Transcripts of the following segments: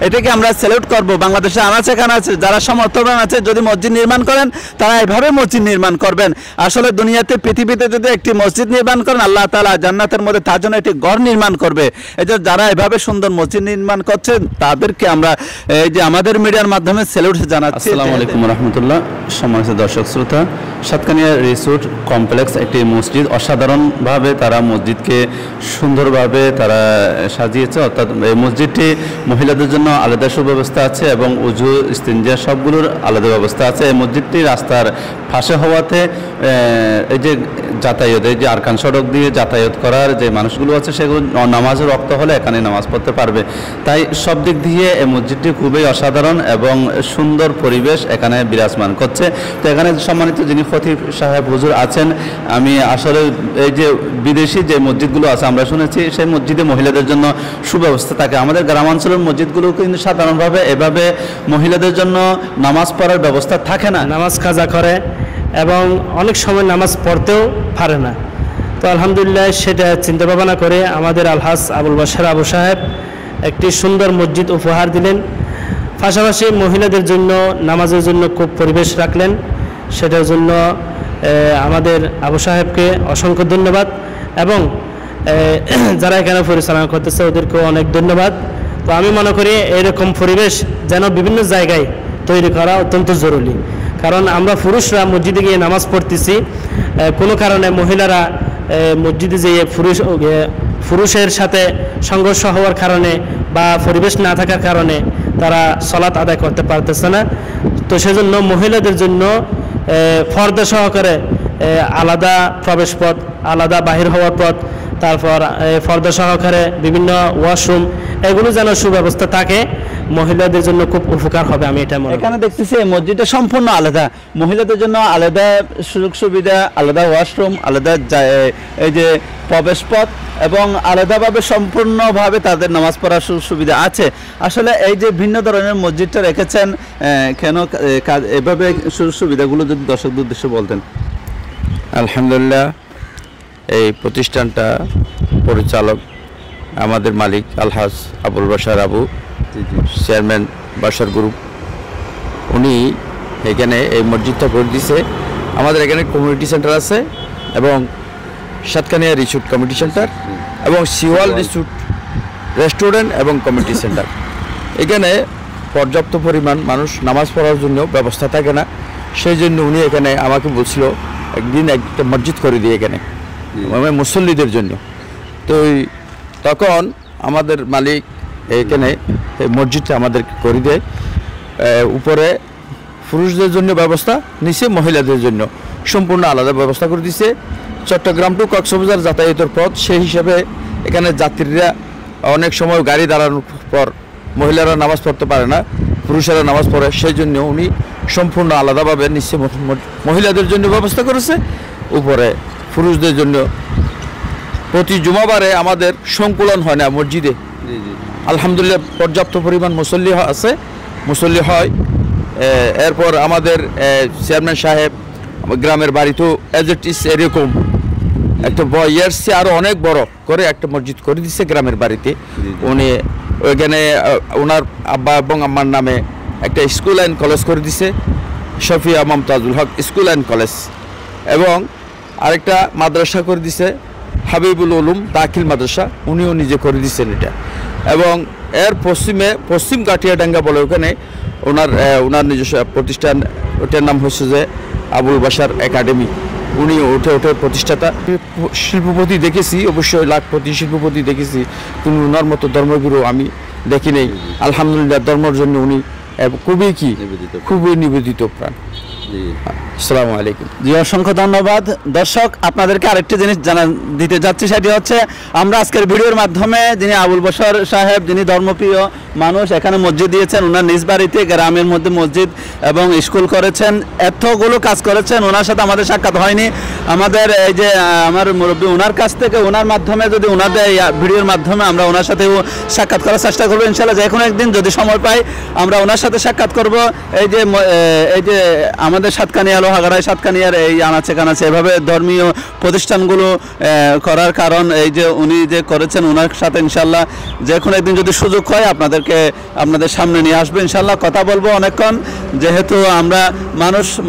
এটাকে আমরা স্যালুট করব। বাংলাদেশে আনাচে কানাচে যারা সমর্থন আছে যদি মসজিদ নির্মাণ করেন তারা এভাবে মসজিদ নির্মাণ করবেন। আসলে দুনিয়াতে পৃথিবীতে যদি একটি মসজিদ নির্মাণ করেন আল্লাহ তাআলা জান্নাতের মধ্যে তার জন্য একটি ঘর নির্মাণ করবে। এই যে যারা এভাবে সুন্দর মসজিদ নির্মাণ করছেন তাদেরকে আমরা এই যে আমাদের মিডিয়ার মাধ্যমে স্যালুট জানাচ্ছি। আসসালামু আলাইকুম রাহমাতুল্লাহ। সম্মানিত দর্শক শ্রোতা, সাতকানিয়া রিসোর্ট কমপ্লেক্স একটি মসজিদ, অসাধারণভাবে তারা মসজিদকে সুন্দরভাবে তারা সাজিয়েছে। অর্থাৎ এই মসজিদটি মহিলাদের জন্য আলাদা সুব্যবস্থা আছে এবং উজু ইস্তিনজা সবগুলোর আলাদা ব্যবস্থা আছে। এই মসজিদটি রাস্তার পাশে হওয়াতে এই যে যাতায়াত, এই যে আরকান সড়ক দিয়ে যাতায়াত করার যে মানুষগুলো আছে সেগুলো নামাজের রক্ত হলে এখানে নামাজ পড়তে পারবে। তাই সব দিক দিয়ে এই মসজিদটি খুবই অসাধারণ এবং সুন্দর পরিবেশ এখানে বিরাজমান করছে। তো এখানে সম্মানিত যিনি খতিব সাহেব হুজুর আছেন, আমি আসলে এই যে বিদেশি যে মসজিদগুলো আছে আমরা শুনেছি সেই মসজিদে মহিলাদের জন্য সুব্যবস্থা থাকে। আমাদের গ্রামাঞ্চলের মসজিদগুলো কিন্তু সাধারণভাবে এভাবে মহিলাদের জন্য নামাজ পড়ার ব্যবস্থা থাকে না, নামাজ কাজা করে এবং অনেক সময় নামাজ পড়তেও পারে না। তো আলহামদুলিল্লাহ সেটা চিন্তা ভাবনা করে আমাদের আলহাজ আবুল বাশার আবু সাহেব একটি সুন্দর মসজিদ উপহার দিলেন। পাশাপাশি মহিলাদের জন্য নামাজের জন্য খুব পরিবেশ রাখলেন। সেটার জন্য আমাদের আবু সাহেবকে অসংখ্য ধন্যবাদ এবং যারা এখানে পরিচালনা করতেছে ওদেরকেও অনেক ধন্যবাদ। তো আমি মনে করি এরকম পরিবেশ যেন বিভিন্ন জায়গায় তৈরি করা অত্যন্ত জরুরি। কারণ আমরা পুরুষরা মসজিদে গিয়ে নামাজ পড়তেছি, কোনো কারণে মহিলারা মসজিদে যেয়ে পুরুষের সাথে সংঘর্ষ হওয়ার কারণে বা পরিবেশ না থাকার কারণে তারা সালাত আদায় করতে পারতেছে না। তো সেজন্য মহিলাদের জন্য পর্দা সহকারে আলাদা প্রবেশ পথ, আলাদা বাহির হওয়ার পথ, তারপর পর্দা সহকারে বিভিন্ন ওয়াশরুম, এগুলো যেন সুব্যবস্থা থাকে, মহিলাদের জন্য খুব উপকার হবে। আমি এটা মনে করি। এখানে দেখতেছি মসজিদটা সম্পূর্ণ আলাদা, মহিলাদের জন্য আলাদা সুযোগ সুবিধা, আলাদা ওয়াশরুম, আলাদা এই যে প্রবেশ পথ এবং আলাদাভাবে সম্পূর্ণভাবে তাদের নামাজ পড়ার সুবিধা আছে। আসলে এই যে ভিন্ন ধরনের মসজিদটা রেখেছেন কেন, এভাবে সুযোগ সুবিধাগুলো যদি দর্শকদের উদ্দেশ্যে বলতেন। আলহামদুলিল্লাহ, এই প্রতিষ্ঠানটা পরিচালক আমাদের মালিক আলহাজ আবুল বাশার আবু, চেয়ারম্যান বাশার গ্রুপ, উনি এখানে এই মসজিদটা করে দিয়েছে। আমাদের এখানে কমিউনিটি সেন্টার আছে এবং সাতকানিয়া রিসোর্ট কমিউনিটি সেন্টার এবং সিওয়াল রিসোর্ট রেস্টুরেন্ট এবং কমিউনিটি সেন্টার। এখানে পর্যাপ্ত পরিমাণ মানুষ নামাজ পড়ার জন্য ব্যবস্থা থাকে না, সেই জন্য উনি এখানে আমাকে বলছিল একদিন একটা মসজিদ করে দিয়ে এখানে মুসল্লিদের জন্য। তো তখন আমাদের মালিক এখানে মসজিদটা আমাদের করে দেয়। উপরে পুরুষদের জন্য ব্যবস্থা, নিচে মহিলাদের জন্য সম্পূর্ণ আলাদা ব্যবস্থা করে দিছে। চট্টগ্রাম টু কক্সবাজার যাতায়াতের পথ, সেই হিসাবে এখানে যাত্রীরা অনেক সময় গাড়ি দাঁড়ানোর পর মহিলারা নামাজ পড়তে পারে না, পুরুষেরা নামাজ পড়ে, সেই জন্য উনি সম্পূর্ণ আলাদাভাবে নিচে মহিলাদের জন্য ব্যবস্থা করেছে, উপরে পুরুষদের জন্য। প্রতি জুমাবারে আমাদের সংকুলন হয় না মসজিদে, আলহামদুলিল্লাহ পর্যাপ্ত পরিমাণ মুসল্লি আছে, মুসল্লি হয়। এরপর আমাদের চেয়ারম্যান সাহেব গ্রামের বাড়িতেও এজ ইট ইজ এরকম একটা ইয়ার্সে আরও অনেক বড় করে একটা মসজিদ করে দিচ্ছে গ্রামের বাড়িতে। উনি ওইখানে ওনার আব্বা এবং আম্মার নামে একটা স্কুল অ্যান্ড কলেজ করে দিছে, শফিয়া মমতাজুল হক স্কুল অ্যান্ড কলেজ, এবং আরেকটা মাদ্রাসা করে দিছে হাবিবুল উলুম দাখিল মাদ্রাসা, উনিও নিজে করে দিচ্ছেন এটা। এবং এর পশ্চিম কাটিয়াডাঙ্গা বলে ওখানে ওনার নিজস্ব প্রতিষ্ঠান, ওটার নাম হচ্ছে যে আবুল বাশার একাডেমি, উনি ওঠে প্রতিষ্ঠাতা। শিল্পপতি দেখেছি, অবশ্যই লাখপতি শিল্পপতি দেখেছি, কিন্তু ওনার মতো ধর্মগুরু আমি দেখি নেই। আলহামদুলিল্লাহ, ধর্মের জন্য উনি খুবই নিবেদিত প্রাণ। আসসালামু আলাইকুম। জি, অসংখ্য ধন্যবাদ। দর্শক, আপনাদেরকে আরেকটি জিনিস দিতে যাচ্ছি, সেটি হচ্ছে আমরা আজকের ভিডিওর মাধ্যমে যিনি আবুল বাশার সাহেব, যিনি ধর্মপ্রিয় মানুষ, এখানে মসজিদ দিয়েছেন, ওনার নিজ বাড়িতে গ্রামের মধ্যে মসজিদ এবং স্কুল করেছেন, এতগুলো কাজ করেছেন। ওনার সাথে আমাদের সাক্ষাৎ হয়নি, আমাদের এই যে আমার মুরব্বী ওনার কাছ থেকে ওনার মাধ্যমে যদি ওনাদের ভিডিওর মাধ্যমে আমরা ওনার সাথেও সাক্ষাৎ করার চেষ্টা করবো ইনশাআল্লাহ। যে কোনো একদিন যদি সময় পাই আমরা ওনার সাথে সাক্ষাৎ করব। এই যে আমাদের সাতকানিয়া লোহাগাড়ায় সাতকানিয়ার এই আনাচে কানাচে এভাবে ধর্মীয় প্রতিষ্ঠানগুলো করার কারণ এই যে উনি যে করেছেন, ওনার সাথে ইনশাআল্লাহ যে কোনো একদিন যদি সুযোগ হয় আপনাদের ওনাদেরকে আপনাদের সামনে নিয়ে আসবো ইনশাআল্লাহ, কথা বলবো অনেকক্ষণ। যেহেতু আমরা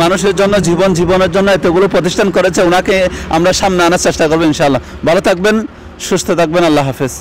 মানুষের জন্য জীবনের জন্য এতগুলো প্রতিষ্ঠান করেছে, ওনাকে আমরা সামনে আনার চেষ্টা করবো ইনশাআল্লাহ। ভালো থাকবেন, সুস্থ থাকবেন, আল্লাহ হাফেজ।